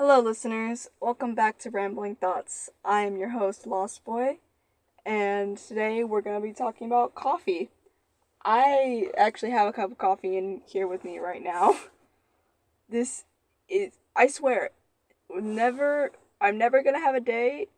Hello, listeners. Welcome back to Rambling Thoughts. I am your host, Lost Boy, and today we're going to be talking about coffee. I actually have a cup of coffee in here with me right now. This is, I swear, never, I'm never going to have a day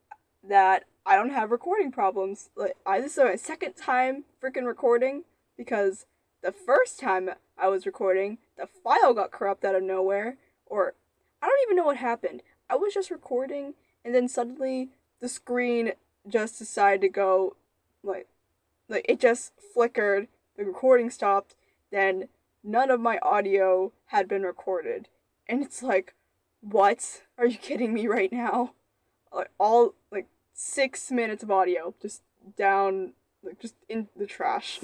that I don't have recording problems. This is my second time freaking recording because the first time I was recording, the file got corrupt out of nowhere, or I don't even know what happened. I was just recording, and then suddenly the screen just decided to go, like, it just flickered, the recording stopped, then none of my audio had been recorded. And it's like, what? Are you kidding me right now? All, 6 minutes of audio just down, just in the trash.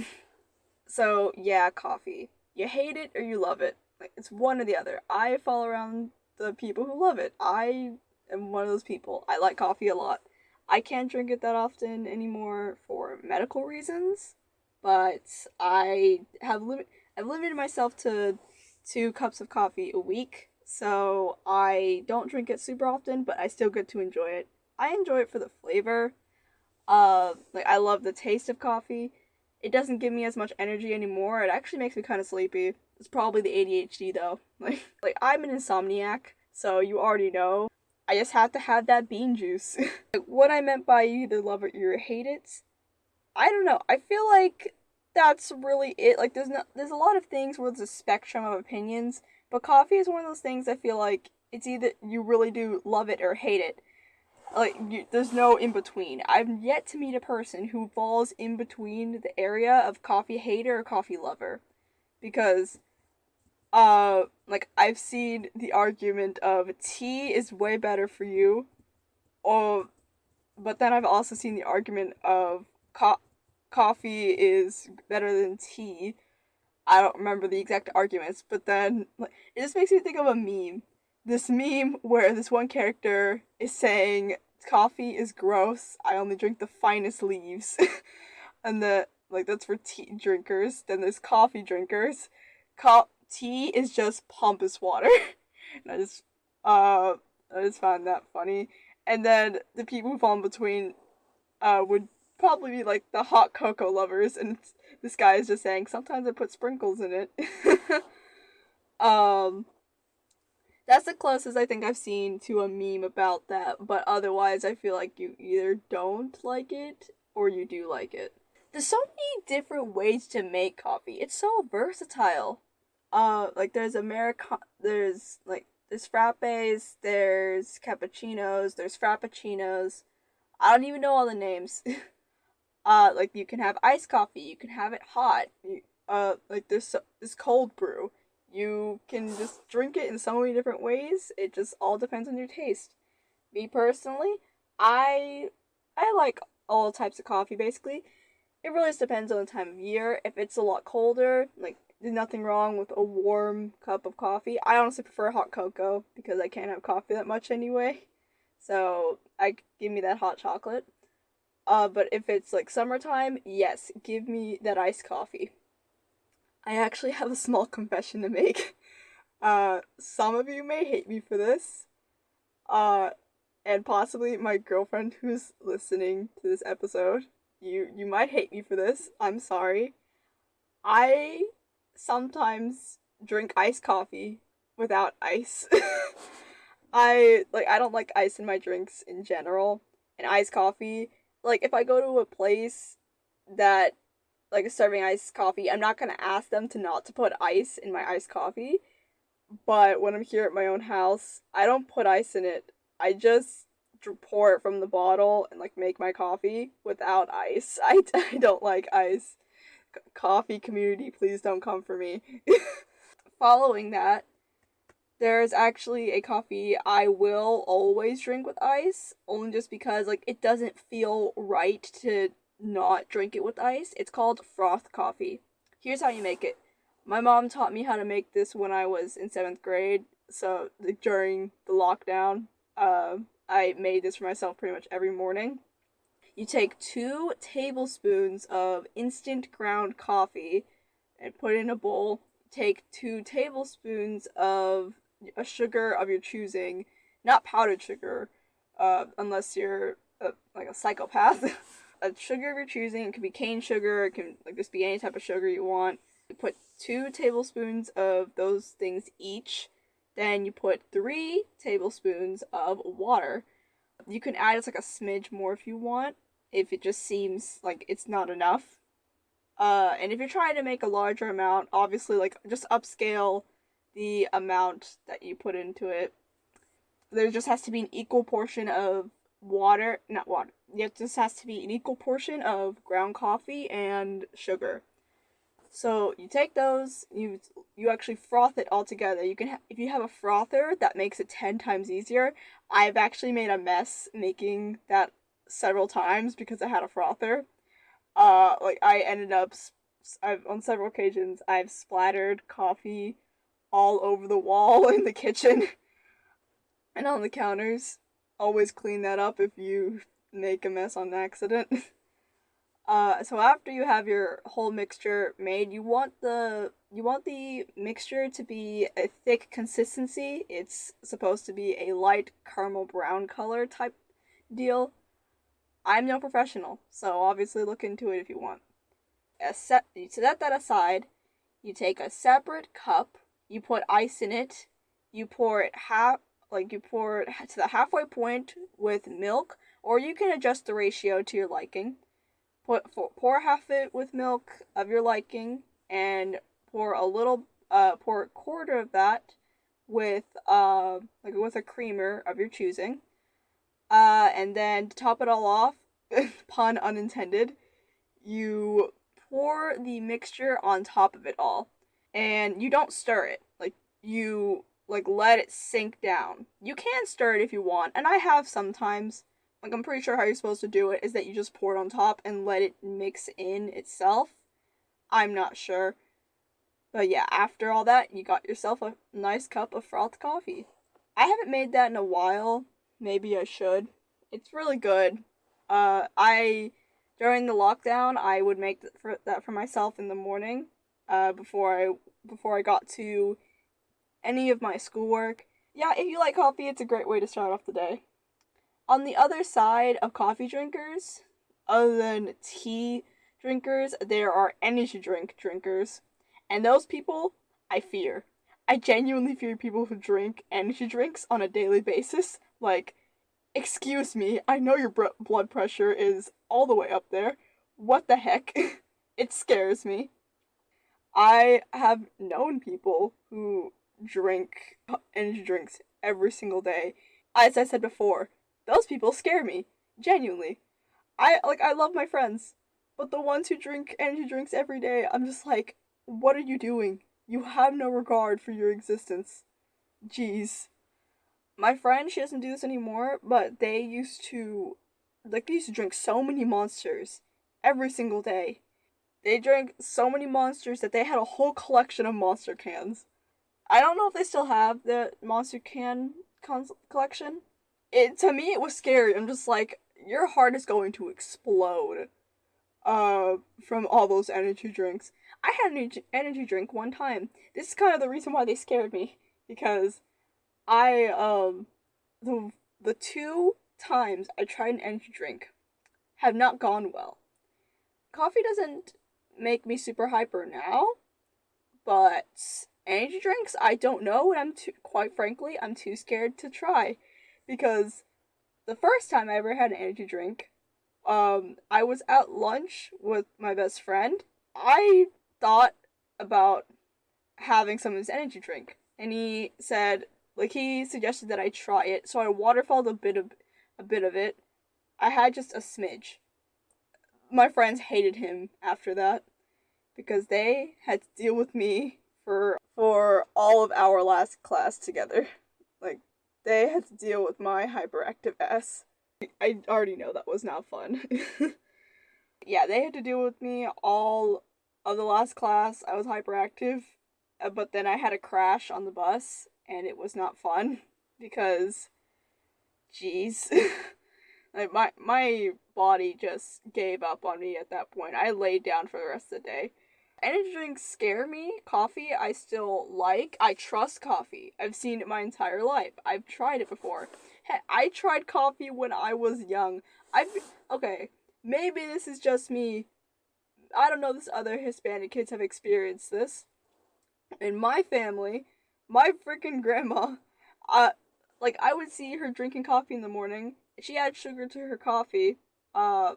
So, yeah, coffee. You hate it or you love it. It's one or the other. I fall around the people who love it. I am one of those people. I like coffee a lot. I can't drink it that often anymore for medical reasons, but I've limited myself to 2 cups of coffee a week, so I don't drink it super often, but I still get to enjoy it. I enjoy it for the flavor. I love the taste of coffee. It doesn't give me as much energy anymore. It actually makes me kind of sleepy. It's probably the ADHD though. I'm an insomniac, so you already know. I just have to have that bean juice. What I meant by you either love it or you hate it, I don't know. I feel like that's really it. There's a lot of things where there's a spectrum of opinions, but coffee is one of those things I feel like it's either you really do love it or hate it. There's no in between. I've yet to meet a person who falls in between the area of coffee hater or coffee lover, because I've seen the argument of tea is way better for you, or but then I've also seen the argument of coffee is better than tea. I don't remember the exact arguments, but then it just makes me think of a meme. This meme where this one character is saying coffee is gross. I only drink the finest leaves, and that's for tea drinkers. Then there's coffee drinkers. Tea is just pompous water, and I just found that funny. And then the people who fall in between would probably be like the hot cocoa lovers, and this guy is just saying sometimes I put sprinkles in it. um, that's the closest I think I've seen to a meme about that, but otherwise I feel like you either don't like it or you do like it. There's so many different ways to make coffee. It's so versatile. There's frappes, there's cappuccinos, there's frappuccinos. I don't even know all the names. You can have iced coffee, you can have it hot. This cold brew. You can just drink it in so many different ways. It just all depends on your taste. Me personally, I like all types of coffee basically. It really just depends on the time of year. If it's a lot colder, there's nothing wrong with a warm cup of coffee. I honestly prefer hot cocoa because I can't have coffee that much anyway. So I give me that hot chocolate. But if it's summertime, yes, give me that iced coffee. I actually have a small confession to make. Some of you may hate me for this. Uh, and possibly my girlfriend who's listening to this episode. You might hate me for this. I'm sorry. I sometimes drink iced coffee without ice. I don't like ice in my drinks in general. And iced coffee, if I go to a place that is serving iced coffee, I'm not gonna ask them to not to put ice in my iced coffee. But when I'm here at my own house, I don't put ice in it. I just pour it from the bottle and make my coffee without ice. I don't like ice. Coffee community, please don't come for me. Following that, there's actually a coffee I will always drink with ice, only just because it doesn't feel right to not drink it with ice. It's called froth coffee. Here's how you make it. My mom taught me how to make this when I was in 7th grade, so during the lockdown, I made this for myself pretty much every morning. You take 2 tablespoons of instant ground coffee and put it in a bowl. Take 2 tablespoons of a sugar of your choosing not powdered sugar, unless you're like a psychopath. A sugar of your choosing. It can be cane sugar. It can like just be any type of sugar you want. You put 2 tablespoons of those things each. Then you put 3 tablespoons of water. You can add just like a smidge more if you want, if it just seems like it's not enough. And if you're trying to make a larger amount, obviously, like, just upscale the amount that you put into it. There just has to be an equal portion of not water. It just has to be an equal portion of ground coffee and sugar. So you take those, you actually froth it all together. You can if you have a frother, that makes it 10 times easier. I've actually made a mess making that several times because I had a frother. Like I ended up, I've on several occasions I've splattered coffee all over the wall in the kitchen and on the counters. Always clean that up if you make a mess on accident. So after you have your whole mixture made, you want the mixture to be a thick consistency. It's supposed to be a light caramel brown color type deal. I'm no professional, so obviously look into it if you want. You set that aside. You take a separate cup. You put ice in it. You pour it to the halfway point with milk, or you can adjust the ratio to your liking. Pour half of it with milk of your liking, and pour a quarter of that with with a creamer of your choosing. And then to top it all off, pun unintended, you pour the mixture on top of it all, and you don't stir it. Like you let it sink down. You can stir it if you want, and I have sometimes. Like, I'm pretty sure how you're supposed to do it is that you just pour it on top and let it mix in itself. I'm not sure. But yeah, after all that, you got yourself a nice cup of frothed coffee. I haven't made that in a while. Maybe I should. It's really good. During the lockdown, I would make that for myself in the morning, before I got to any of my schoolwork. Yeah, if you like coffee, it's a great way to start off the day. On the other side of coffee drinkers, other than tea drinkers, there are energy drink drinkers. And those people, I fear. I genuinely fear people who drink energy drinks on a daily basis. Like, excuse me, I know your blood pressure is all the way up there. What the heck? It scares me. I have known people who drink energy drinks every single day. As I said before, those people scare me. Genuinely. I love my friends. But the ones who drink energy drinks every day, I'm just like, what are you doing? You have no regard for your existence. Jeez. My friend, she doesn't do this anymore, but they used to drink so many Monsters every single day. They drank so many Monsters that they had a whole collection of Monster cans. I don't know if they still have the Monster can collection. To me, it was scary. I'm just like, your heart is going to explode. From all those energy drinks. I had an energy drink one time. This is kind of the reason why they scared me, because the 2 times I tried an energy drink have not gone well. Coffee doesn't make me super hyper now, but energy drinks, I don't know, and quite frankly, I'm too scared to try, because the first time I ever had an energy drink, I was at lunch with my best friend. I thought about having some of his energy drink, and he suggested that I try it, so I waterfalled a bit of it. I had just a smidge. My friends hated him after that, because they had to deal with me for all of our last class together. Like, they had to deal with my hyperactive ass. I already know that was not fun. Yeah, they had to deal with me all of the last class. I was hyperactive, but then I had a crash on the bus, and it was not fun, because, jeez. Like, my body just gave up on me at that point. I laid down for the rest of the day. energy drinks scare me. Coffee, I still like. I trust coffee. I've seen it my entire life. I've tried it before. Heck, I tried coffee when I was young. Okay, maybe this is just me. I don't know if other Hispanic kids have experienced this. In my family, my freaking grandma, uh, like I would see her drinking coffee in the morning. She adds sugar to her coffee, uh,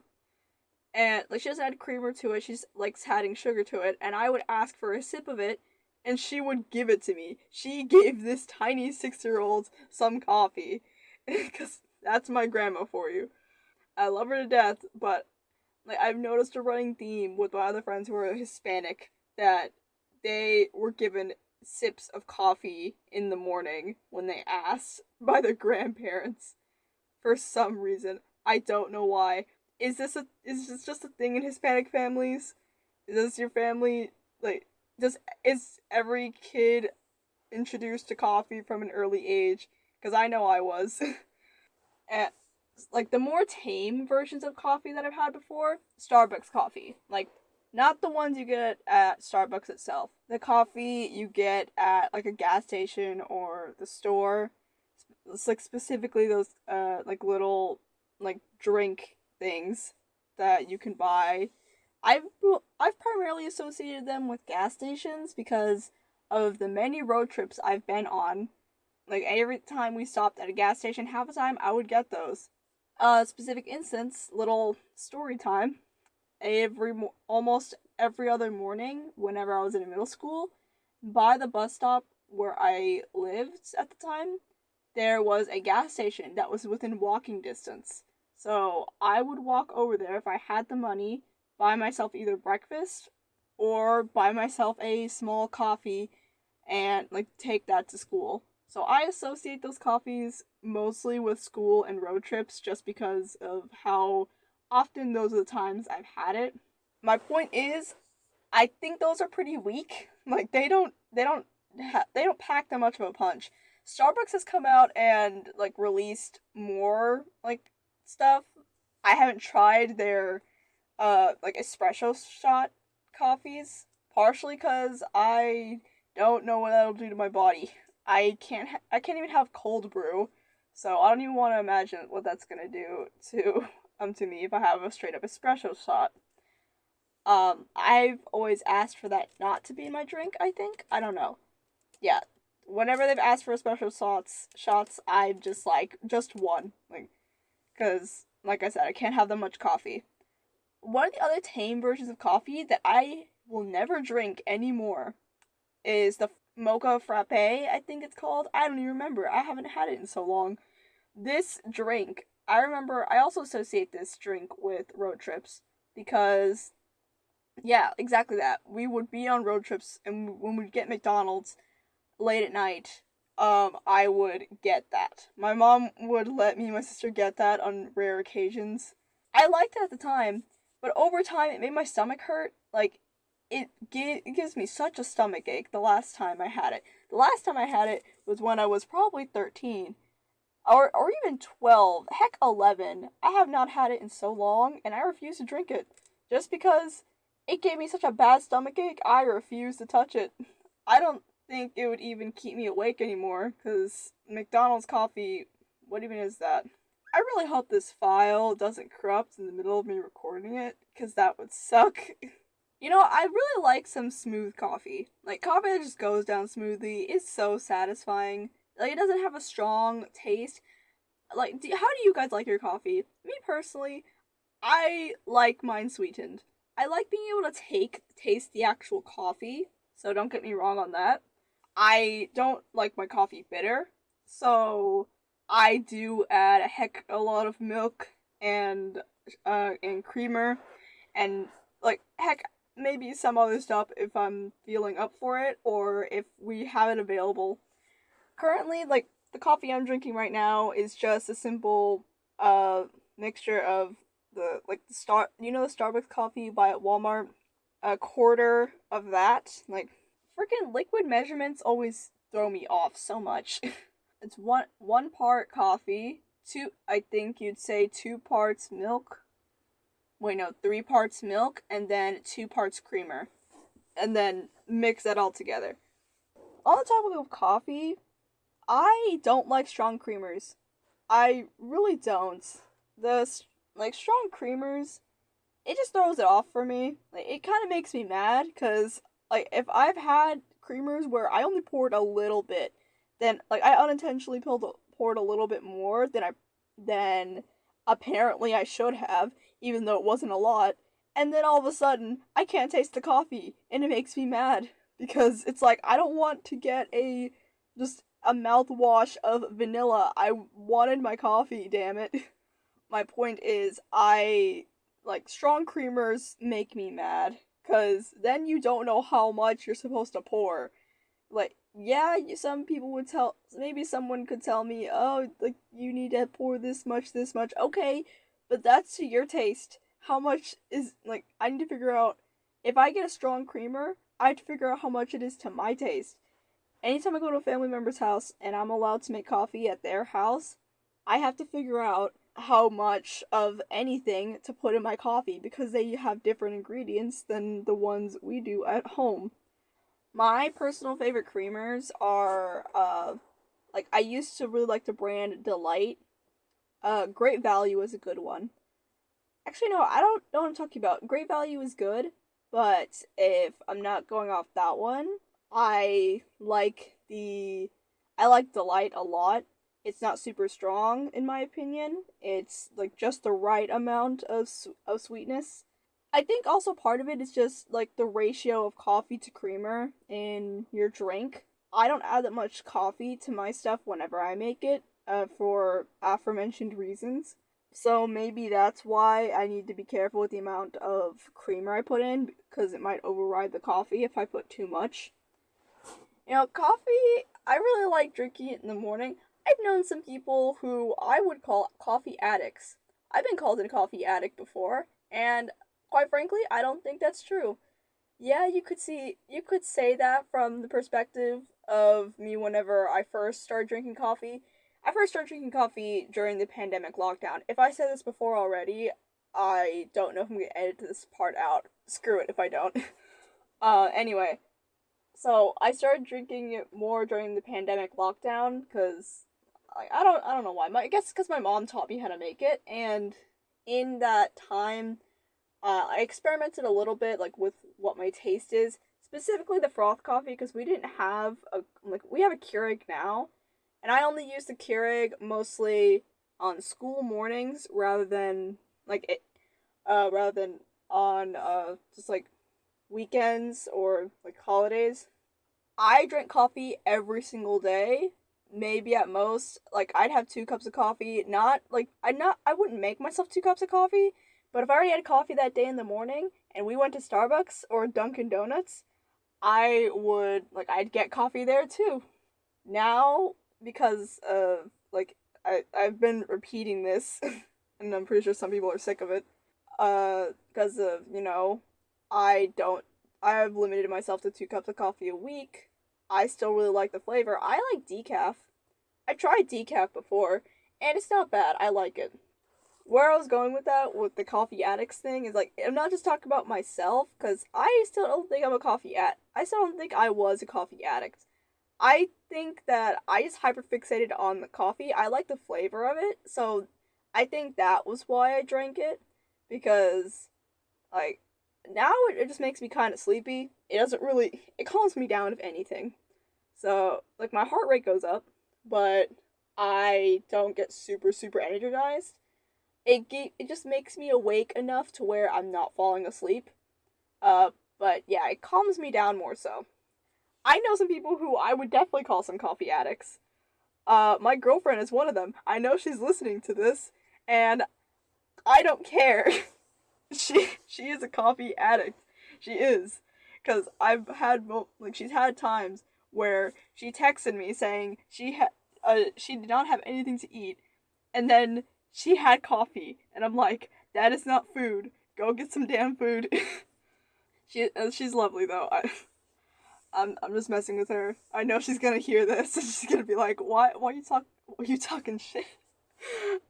and like she doesn't add creamer to it. She's likes adding sugar to it, and I would ask for a sip of it, and she would give it to me. She gave this tiny 6-year-old some coffee, because that's my grandma for you. I love her to death, but like I've noticed a running theme with my other friends who are Hispanic that they were given sips of coffee in the morning when they asked by their grandparents for some reason. I don't know why. Is this just a thing in Hispanic families? Does your family like does is every kid introduced to coffee from an early age? Because I know I was. And like the more tame versions of coffee that I've had before, Starbucks coffee. Like not the ones you get at Starbucks itself. The coffee you get at like a gas station or the store. It's like specifically those like little like drink things that you can buy. I've I've primarily associated them with gas stations because of the many road trips I've been on. Like every time we stopped at a gas station, half the time I would get those. Specific instance, little story time. Almost every other morning, whenever I was in middle school, by the bus stop where I lived at the time, there was a gas station that was within walking distance. So I would walk over there if I had the money, buy myself either breakfast or buy myself a small coffee and like take that to school. So I associate those coffees mostly with school and road trips just because of how often those are the times I've had it. My point is, I think those are pretty weak. Like they don't pack that much of a punch. Starbucks has come out and like released more like stuff. I haven't tried their like espresso shot coffees, partially cuz I don't know what that'll do to my body. I can't even have cold brew. So I don't even want to imagine what that's going to do to me if I have a straight up espresso shot. I've always asked for that not to be in my drink, I think. I don't know. Yeah. Whenever they've asked for special shots, I just like just one. Like cuz like I said, I can't have that much coffee. One of the other tame versions of coffee that I will never drink anymore is the mocha frappe, I think it's called. I don't even remember. I haven't had it in so long. This drink, I remember I also associate this drink with road trips because yeah, exactly that. We would be on road trips and when we'd get McDonald's late at night, I would get that. My mom would let me and my sister get that on rare occasions. I liked it at the time, but over time it made my stomach hurt. Like it gives me such a stomach ache the last time I had it. The last time I had it was when I was probably 13 or even 12, heck 11. I have not had it in so long and I refuse to drink it just because it gave me such a bad stomach ache. I refuse to touch it. I don't think it would even keep me awake anymore cuz McDonald's coffee, what even is that? I really hope this file doesn't corrupt in the middle of me recording it cuz that would suck. You know, I really like some smooth coffee. Like, coffee that just goes down smoothly is so satisfying. Like, it doesn't have a strong taste. Like, how do you guys like your coffee? Me personally, I like mine sweetened. I like being able to taste the actual coffee, so don't get me wrong on that. I don't like my coffee bitter, so I do add a heck a lot of milk and creamer and like heck maybe some other stuff if I'm feeling up for it or if we have it available. Currently, like the coffee I'm drinking right now is just a simple mixture of the Starbucks coffee you buy at Walmart, a quarter of that. Like freaking liquid measurements always throw me off so much. It's one part coffee, two I think you'd say 2 parts milk. Wait, no, 3 parts milk and then 2 parts creamer. and then mix that all together. On the topic of coffee, I don't like strong creamers. I really don't. The strong creamers, it just throws it off for me. Like it kind of makes me mad because like if I've had creamers where I only poured a little bit, then like I unintentionally poured a little bit more than apparently I should have, even though it wasn't a lot. And then all of a sudden, I can't taste the coffee, and it makes me mad because it's like I don't want to get just a mouthwash of vanilla. I wanted my coffee, damn it. My point is, I like strong creamers make me mad because then you don't know how much you're supposed to pour. Like, yeah, some people would maybe someone could tell me, oh, like, you need to pour this much, this much. Okay, but that's to your taste. How much is, like, I need to figure out, if I get a strong creamer, I have to figure out how much it is to my taste. Anytime I go to a family member's house and I'm allowed to make coffee at their house, I have to figure out how much of anything to put in my coffee because they have different ingredients than the ones we do at home. My personal favorite creamers are, like, I used to really like the brand Delight. Great Value is a good one. Actually, no, I don't know what I'm talking about. Great Value is good, but if I'm not going off that one, I like I like Delight a lot. It's not super strong, in my opinion. It's, like, just the right amount of sweetness. I think also part of it is just like the ratio of coffee to creamer in your drink. I don't add that much coffee to my stuff whenever I make it, for aforementioned reasons. So maybe that's why I need to be careful with the amount of creamer I put in because it might override the coffee if I put too much. Coffee, I really like drinking it in the morning. I've known some people who I would call coffee addicts. I've been called a coffee addict before, and quite frankly, I don't think that's true. Yeah, you could say that from the perspective of me whenever I first started drinking coffee. I first started drinking coffee during the pandemic lockdown. If I said this before already, I don't know if I'm gonna edit this part out. Screw it if I don't. Anyway, so I started drinking it more during the pandemic lockdown because I don't know why. I guess because my mom taught me how to make it, and in that time, I experimented a little bit, like, with what my taste is, specifically the froth coffee, because we didn't have we have a Keurig now, and I only use the Keurig mostly on school mornings rather than on, just, like, weekends or, like, holidays. I drink coffee every single day, maybe at most, like, I'd have 2 cups of coffee, I wouldn't make myself 2 cups of coffee, but if I already had coffee that day in the morning and we went to Starbucks or Dunkin' Donuts, I'd get coffee there too. Now, because I've been repeating this, and I'm pretty sure some people are sick of it, because of, I've limited myself to 2 cups of coffee a week. I still really like the flavor. I like decaf. I tried decaf before, and it's not bad. I like it. Where I was going with that, with the coffee addicts thing, is like, I'm not just talking about myself, because I still don't think I'm a coffee addict. I still don't think I was a coffee addict. I think that I just hyperfixated on the coffee. I like the flavor of it, so I think that was why I drank it, because, like, now it just makes me kind of sleepy. It calms me down, if anything. So, like, my heart rate goes up, but I don't get super, super energized. It just makes me awake enough to where I'm not falling asleep. But yeah, it calms me down more so. I know some people who I would definitely call some coffee addicts. My girlfriend is one of them. I know she's listening to this, and I don't care. She is a coffee addict. She is. Because she's had times where she texted me saying she did not have anything to eat, and then she had coffee, and I'm like, that is not food. Go get some damn food. She's lovely though. I'm just messing with her. I know she's gonna hear this, and she's gonna be like, why are you talking shit?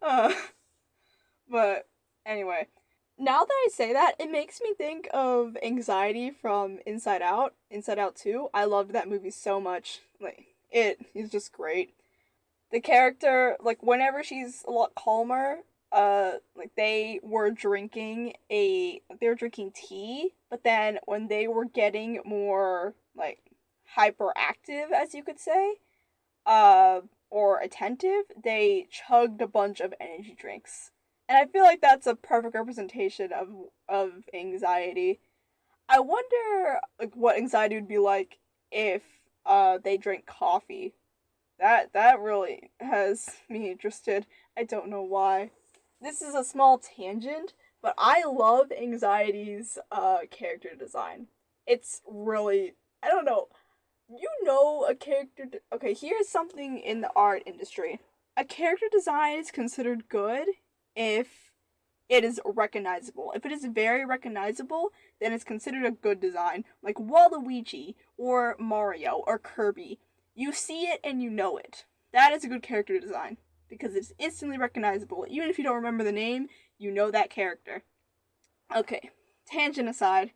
But anyway, Now that I say that, it makes me think of anxiety from Inside Out, Inside Out 2. I loved that movie so much. Like, it is just great. The character, like, whenever she's a lot calmer, like, they were drinking tea, but then when they were getting more, like, hyperactive, as you could say, or attentive, they chugged a bunch of energy drinks. And I feel like that's a perfect representation of anxiety. I wonder like what anxiety would be like if they drank coffee. That really has me interested. I don't know why. This is a small tangent, but I love anxiety's character design. It's really, I don't know, a character. Okay, here's something in the art industry. A character design is considered good if it is recognizable. If it is very recognizable, then it's considered a good design. Like Waluigi or Mario or Kirby. You see it and you know it. That is a good character design because it's instantly recognizable. Even if you don't remember the name, you know that character. Okay, tangent aside.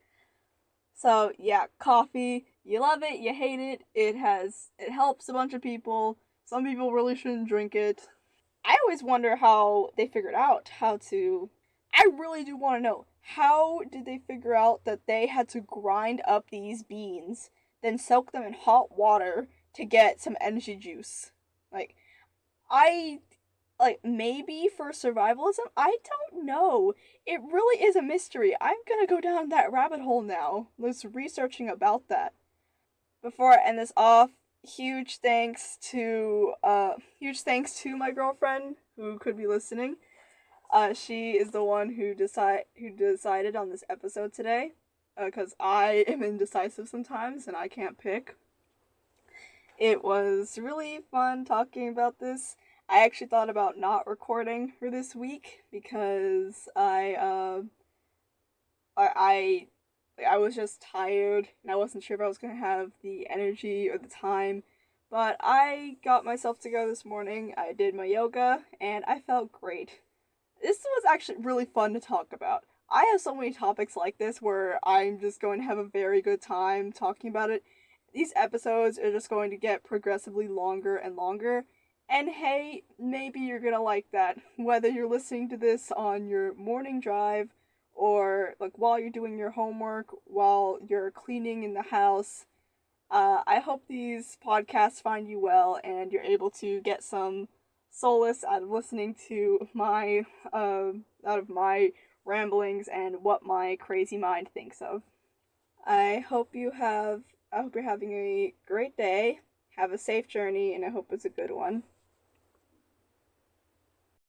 So, yeah, coffee. You love it, you hate it. It helps a bunch of people. Some people really shouldn't drink it. I always wonder how they figured out how to. I really do want to know. How did they figure out that they had to grind up these beans, then soak them in hot water to get some energy juice? Like, I. Like, maybe for survivalism? I don't know. It really is a mystery. I'm gonna go down that rabbit hole now. Let's researching about that. Before I end this off, huge thanks to my girlfriend who could be listening. She is the one who decided on this episode today. Because I am indecisive sometimes and I can't pick. It was really fun talking about this. I actually thought about not recording for this week because I was just tired and I wasn't sure if I was gonna have the energy or the time. But I got myself together this morning. I did my yoga and I felt great. This was actually really fun to talk about. I have so many topics like this where I'm just going to have a very good time talking about it. These episodes are just going to get progressively longer and longer. And hey, maybe you're gonna like that. Whether you're listening to this on your morning drive or like while you're doing your homework, while you're cleaning in the house. I hope these podcasts find you well and you're able to get some solace out of listening to out of my ramblings and what my crazy mind thinks of. I hope you're having a great day. Have a safe journey and I hope it's a good one.